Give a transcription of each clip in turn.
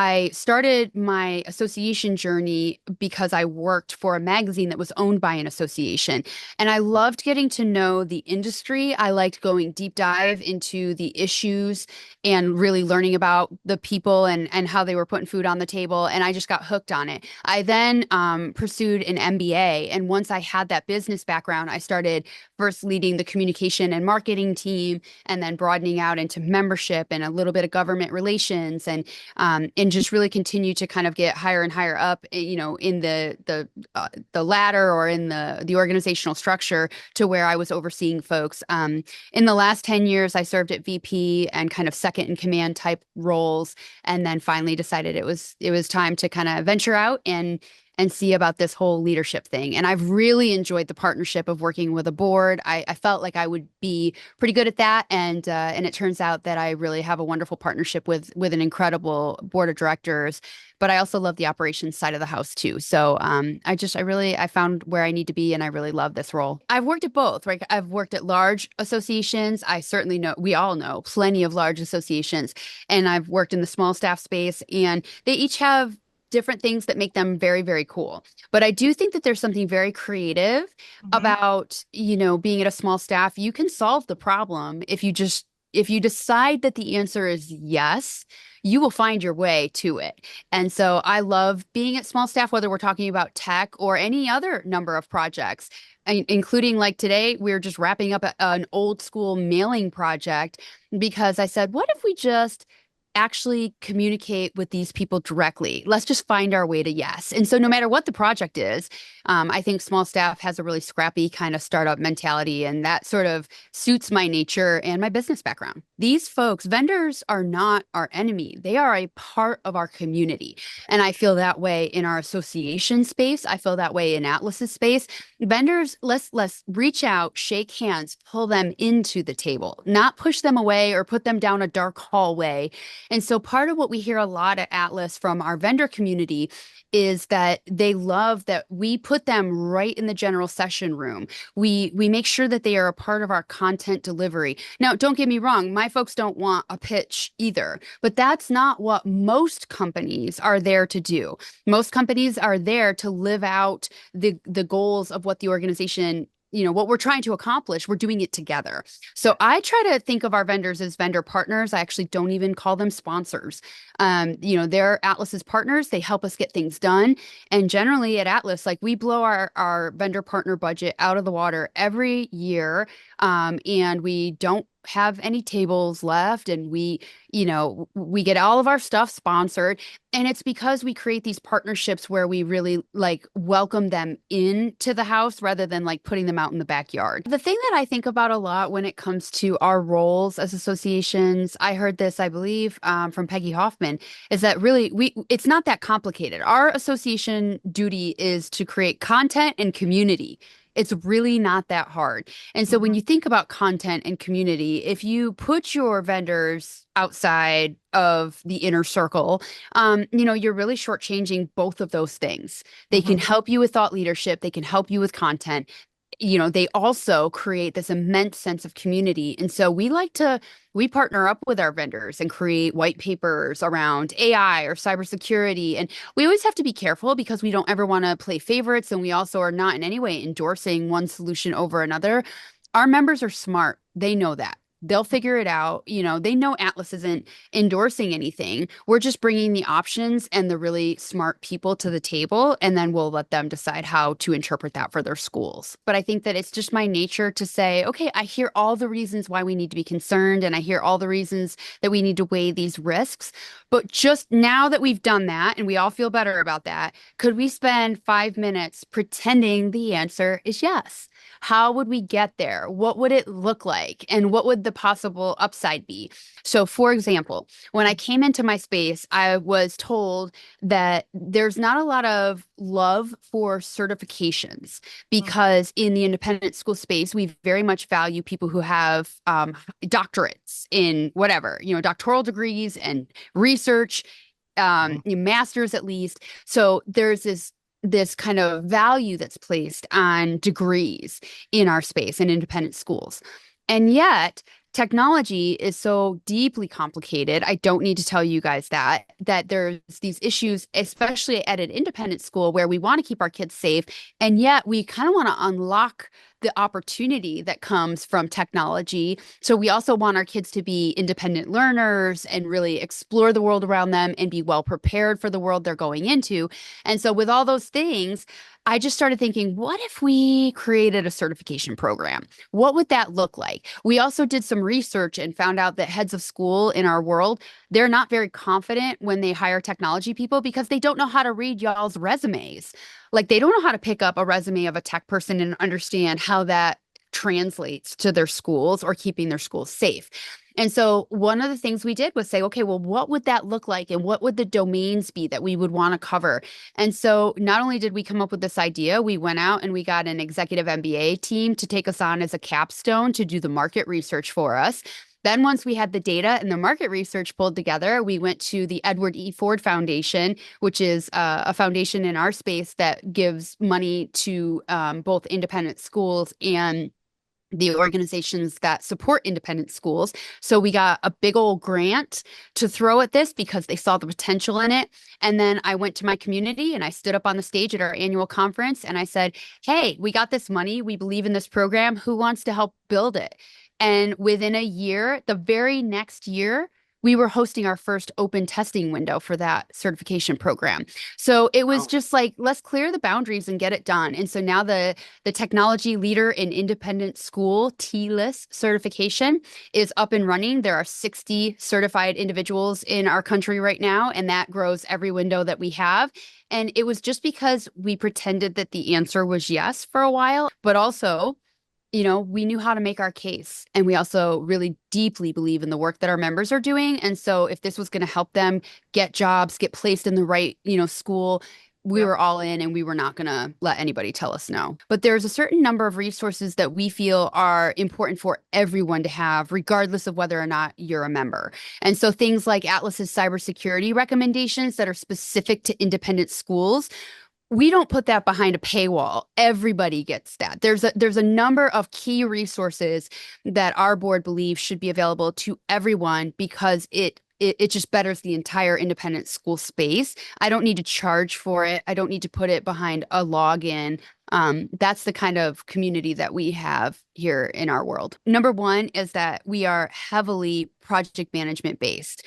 I started my association journey because I worked for a magazine that was owned by an association. And I loved getting to know the industry. I liked going deep dive into the issues and really learning about the people and how they were putting food on the table. And I just got hooked on it. I then pursued an MBA. And once I had that business background, I started first leading the communication and marketing team, and then broadening out into membership and a little bit of government relations, and just really continue to kind of get higher and higher up, in the ladder or in the organizational structure to where I was overseeing folks. In the last 10 years, I served at VP and kind of second in command type roles, and then finally decided it was time to kind of venture out and see about this whole leadership thing. And I've really enjoyed the partnership of working with a board. I felt like I would be pretty good at that, and it turns out that I really have a wonderful partnership with an incredible board of directors. But I also love the operations side of the house too. So I found where I need to be, and I really love this role. I've worked at both, right? I've worked at large associations. I certainly know, we all know plenty of large associations, and I've worked in the small staff space, and they each have different things that make them very, very cool. But I do think that there's something very creative Hmm. about, being at a small staff. You can solve the problem if you decide that the answer is yes, you will find your way to it. And so I love being at small staff, whether we're talking about tech or any other number of projects, including like today, we're just wrapping up an old school mailing project because I said, what if we just actually communicate with these people directly? Let's just find our way to yes. And so no matter what the project is, I think small staff has a really scrappy kind of startup mentality, and that sort of suits my nature and my business background. These folks, vendors, are not our enemy. They are a part of our community. And I feel that way in our association space. I feel that way in Atlas's space. Vendors, let's reach out, shake hands, pull them into the table, not push them away or put them down a dark hallway. And so part of what we hear a lot at Atlas from our vendor community is that they love that we put them right in the general session room. We make sure that they are a part of our content delivery. Now, don't get me wrong, my folks don't want a pitch either, but that's not what most companies are there to do. Most companies are there to live out the goals of what the organization, what we're trying to accomplish. We're doing it together. So I try to think of our vendors as vendor partners. I actually don't even call them sponsors. They're Atlas's partners. They help us get things done. And generally at Atlas, like, we blow our vendor partner budget out of the water every year. And we don't have any tables left, and we get all of our stuff sponsored, and it's because we create these partnerships where we really like welcome them into the house rather than like putting them out in the backyard. The thing that I think about a lot when it comes to our roles as associations, I heard this, I believe, from Peggy Hoffman, is that really it's not that complicated. Our association duty is to create content and community. It's really not that hard. And so when Hmm. you think about content and community, if you put your vendors outside of the inner circle, you're really shortchanging both of those things. They can Hmm. help you with thought leadership, they can help you with content. They also create this immense sense of community. And so we partner up with our vendors and create white papers around AI or cybersecurity. And we always have to be careful because we don't ever want to play favorites. And we also are not in any way endorsing one solution over another. Our members are smart. They know that. They'll figure it out. They know Atlas isn't endorsing anything. We're just bringing the options and the really smart people to the table, and then we'll let them decide how to interpret that for their schools. But I think that it's just my nature to say, okay, I hear all the reasons why we need to be concerned, and I hear all the reasons that we need to weigh these risks. But just now that we've done that and we all feel better about that, could we spend 5 minutes pretending the answer is yes? How would we get there? What would it look like? And what would the possible upside be? So, for example, when I came into my space, I was told that there's not a lot of love for certifications because in the independent school space, we very much value people who have doctorates in whatever, doctoral degrees and research, Hmm. masters at least. So there's this kind of value that's placed on degrees in our space in independent schools. And yet, technology is so deeply complicated. I don't need to tell you guys that there's these issues, especially at an independent school where we want to keep our kids safe, and yet we kind of want to unlock the opportunity that comes from technology. So we also want our kids to be independent learners and really explore the world around them and be well prepared for the world they're going into. And so with all those things, I just started thinking, what if we created a certification program? What would that look like? We also did some research and found out that heads of school in our world, they're not very confident when they hire technology people because they don't know how to read y'all's resumes. Like they don't know how to pick up a resume of a tech person and understand how that translates to their schools or keeping their schools safe. And so one of the things we did was say, okay, well, what would that look like? And what would the domains be that we would want to cover? And so not only did we come up with this idea, we went out and we got an executive MBA team to take us on as a capstone to do the market research for us. Then once we had the data and the market research pulled together, we went to the Edward E. Ford Foundation, which is a foundation in our space that gives money to both independent schools and the organizations that support independent schools. So we got a big old grant to throw at this because they saw the potential in it. And then I went to my community and I stood up on the stage at our annual conference and I said, hey, we got this money. We believe in this program. Who wants to help build it? And within a year, the very next year, we were hosting our first open testing window for that certification program. So it was Wow. just like, let's clear the boundaries and get it done. And so now the technology leader in independent school TLIS certification is up and running. There are 60 certified individuals in our country right now, and that grows every window that we have. And it was just because we pretended that the answer was yes for a while, but also we knew how to make our case. And we also really deeply believe in the work that our members are doing. And so if this was going to help them get jobs, get placed in the right, school, we Yep. were all in and we were not going to let anybody tell us no. But there's a certain number of resources that we feel are important for everyone to have, regardless of whether or not you're a member. And so things like Atlas's cybersecurity recommendations that are specific to independent schools, we don't put that behind a paywall. Everybody gets that. There's a number of key resources that our board believes should be available to everyone because it just betters the entire independent school space. I don't need to charge for it. I don't need to put it behind a login. That's the kind of community that we have here in our world. Number one is that we are heavily project management based.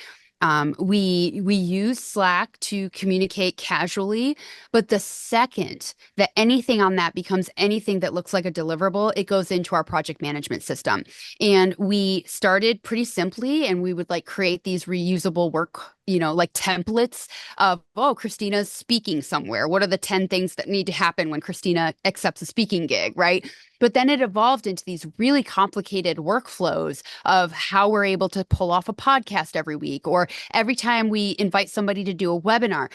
We use Slack to communicate casually, but the second that anything on that becomes anything that looks like a deliverable, it goes into our project management system. And we started pretty simply, and we would like create these reusable work, like templates of, oh, Christina's speaking somewhere. What are the 10 things that need to happen when Christina accepts a speaking gig, right? But then it evolved into these really complicated workflows of how we're able to pull off a podcast every week, or every time we invite somebody to do a webinar,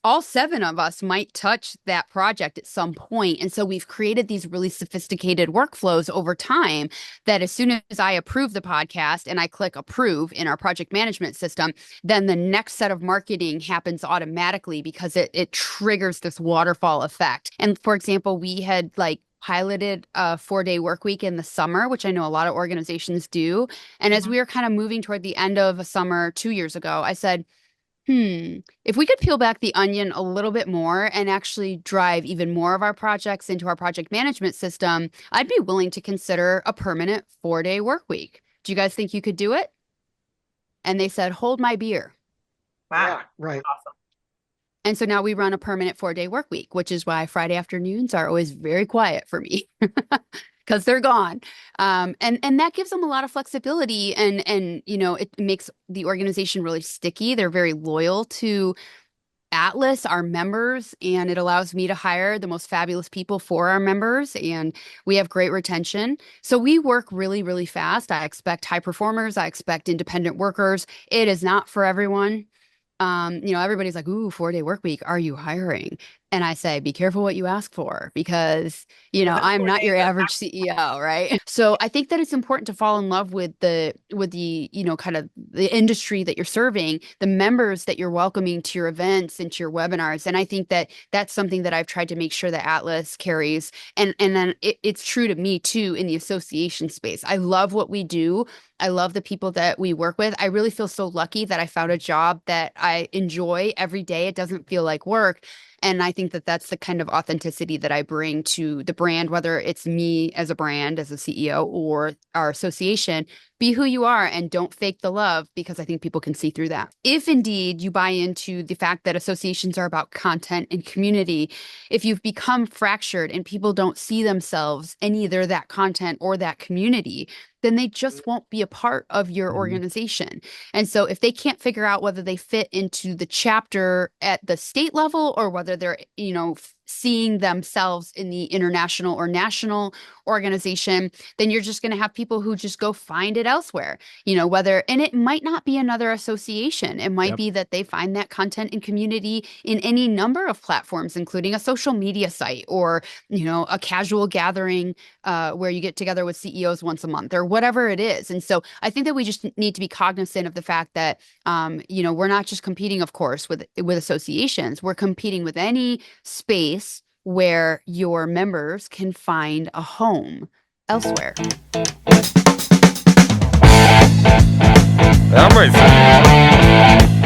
all 7 of us might touch that project at some point. And so we've created these really sophisticated workflows over time that as soon as I approve the podcast and I click approve in our project management system, then the next set of marketing happens automatically because it triggers this waterfall effect. And for example, we had piloted a 4-day work week in the summer, which I know a lot of organizations do. And as Mhm. we were kind of moving toward the end of a summer 2 years ago, I said, if we could peel back the onion a little bit more and actually drive even more of our projects into our project management system, I'd be willing to consider a permanent 4-day work week. Do you guys think you could do it? And they said, hold my beer. Wow. Yeah, right. Awesome. And so now we run a permanent 4-day work week, which is why Friday afternoons are always very quiet for me because they're gone. And that gives them a lot of flexibility and it makes the organization really sticky. They're very loyal to Atlas, our members, and it allows me to hire the most fabulous people for our members. And we have great retention. So we work really, really fast. I expect high performers. I expect independent workers. It is not for everyone. Everybody's like, ooh, 4-day work week. Are you hiring? And I say, be careful what you ask for because, Well, I'm not your average CEO, right? So I think that it's important to fall in love with the, kind of the industry that you're serving, the members that you're welcoming to your events and to your webinars. And I think that that's something that I've tried to make sure that Atlas carries. And then it's true to me too in the association space. I love what we do. I love the people that we work with. I really feel so lucky that I found a job that I enjoy every day. It doesn't feel like work. And I think that that's the kind of authenticity that I bring to the brand, whether it's me as a brand, as a CEO, or our association. Be who you are and don't fake the love because I think people can see through that. If indeed you buy into the fact that associations are about content and community, if you've become fractured and people don't see themselves in either that content or that community, then they just won't be a part of your Mhm. organization. And so if they can't figure out whether they fit into the chapter at the state level or whether they're, seeing themselves in the international or national organization, then you're just going to have people who just go find it elsewhere, and it might not be another association. It might Yep. be that they find that content and community in any number of platforms, including a social media site or, a casual gathering where you get together with CEOs once a month or whatever it is. And so I think that we just need to be cognizant of the fact that, we're not just competing, of course, with associations. We're competing with any space where your members can find a home elsewhere. I'm ready.